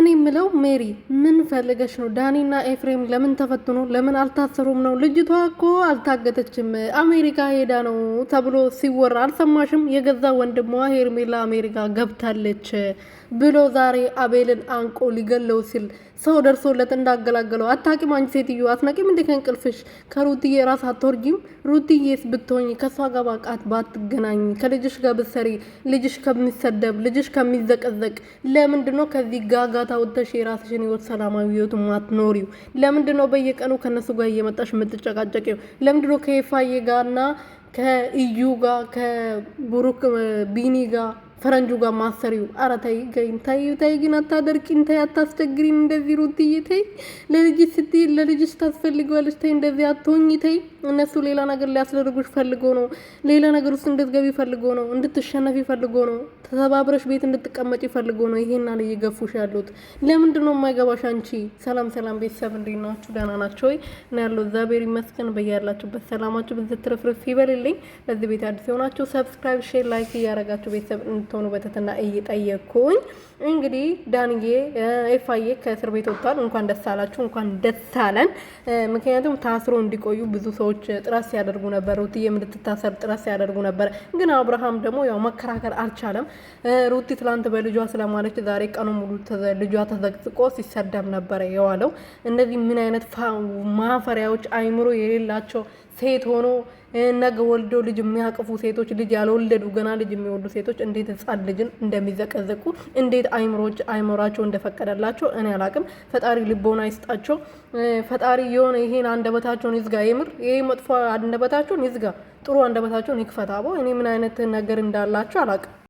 እኔ ምለው ሜሪ ምን ፈልገሽ ነው? ዳኒና ኤፍሬም ለምን ተፈትኖ ለምን አልታሰሩም ነው? ልጅቷ እኮ አልታገተችም አሜሪካ ሄዳ ነው ተብሎ ሲወራ አልሰማሽም? የገዛ ወንድሟ ሄርሜላ አሜሪካ ገብታለች ብሎ ዛሬ አቤልን አንቆ ሊገለው ሲል ሰው ደርሶለት እንዳገላገለው አታቂም? አንቺ ሴትዮ አትነቂም እንዴ ከእንቅልፍሽ? ከሩትዬ ራስ አትወርጂም? ሩትዬስ ብትሆኝ ከሷ ጋር ባቃት ባትገናኝ ከልጅሽ ጋር ብትሰሪ ልጅሽ ከሚሰደብ ልጅሽ ከሚዘቀዘቅ ለምንድነው ከዚህ ጋጋታ ወጥተሽ የራስሽን ህይወት ሰላማዊ ህይወት ማትኖሪው? ለምንድነው በየቀኑ ከነሱ ጋር እየመጣሽ የምትጨቃጨቂው? ለምንድነው ከይፋዬ ጋርና ከኢዩ ጋር ከቡሩክ ቢኒ ጋር ፈረንጁ ጋር ማሰሪው? አረ ተይ ገይን ተይ ግን አታደርቂን፣ ተይ አታስቸግሪን እንደዚህ ሩትዬ ተይ። ለልጅሽ ስትይ ለልጅሽ ታስፈልጊዋለሽ፣ ተይ እንደዚህ አትሆኚ ተይ። እነሱ ሌላ ነገር ሊያስደርጉሽ ፈልጎ ነው፣ ሌላ ነገር ውስጥ እንድትገቢ ፈልጎ ነው፣ እንድትሸነፊ ፈልጎ ነው፣ ተባብረሽ ቤት እንድትቀመጪ ፈልጎ ነው ይሄን አለ እየገፉሽ ያሉት። ለምንድን ነው የማይገባሽ አንቺ? ሰላም ቤተሰብ እንዴት ናችሁ? ደህና ናችሁ ወይ? እና ያለው እግዚአብሔር ይመስገን። በያላችሁበት ሰላማችሁ ብትትረፍረፍ ይበልልኝ። ለዚህ ቤት አዲስ የሆናችሁ ሰብስክራይብ፣ ሼር፣ ላይክ እያደረጋችሁ ቤተሰብ ሆኖ በተተና እየጠየቅኩኝ እንግዲህ ዳንዬ ኤፋዬ ከእስር ቤት ወጥቷል። እንኳን ደስ አላችሁ፣ እንኳን ደስ አለን። ምክንያቱም ታስሮ እንዲቆዩ ብዙ ሰዎች ጥረት ሲያደርጉ ነበር። ሩትዬ እንድትታሰር ጥረት ሲያደርጉ ነበር። ግን አብርሃም ደግሞ ያው መከራከር አልቻለም። ሩቲ ትላንት በልጇ ስለማለች ዛሬ ቀኑ ሙሉ ልጇ ተዘቅዝቆ ሲሰደብ ነበረ የዋለው። እነዚህ ምን አይነት ማፈሪያዎች አይምሮ የሌላቸው ሴት ሆኖ ነገ ወልዶ ልጅ የሚያቅፉ ሴቶች፣ ልጅ ያልወለዱ ገና ልጅ የሚወልዱ ሴቶች እንዴት ህጻን ልጅን እንደሚዘቀዘቁ እንዴት አይምሮቸው እንደፈቀደላቸው እኔ አላቅም። ፈጣሪ ልቦና ይስጣቸው። ፈጣሪ የሆነ ይሄን አንደበታቸውን ይዝጋ። የምር ይሄ መጥፎ አንደበታቸውን ይዝጋ፣ ጥሩ አንደበታቸውን ይክፈታቦ። እኔ ምን አይነት ነገር እንዳላቸው አላቅም።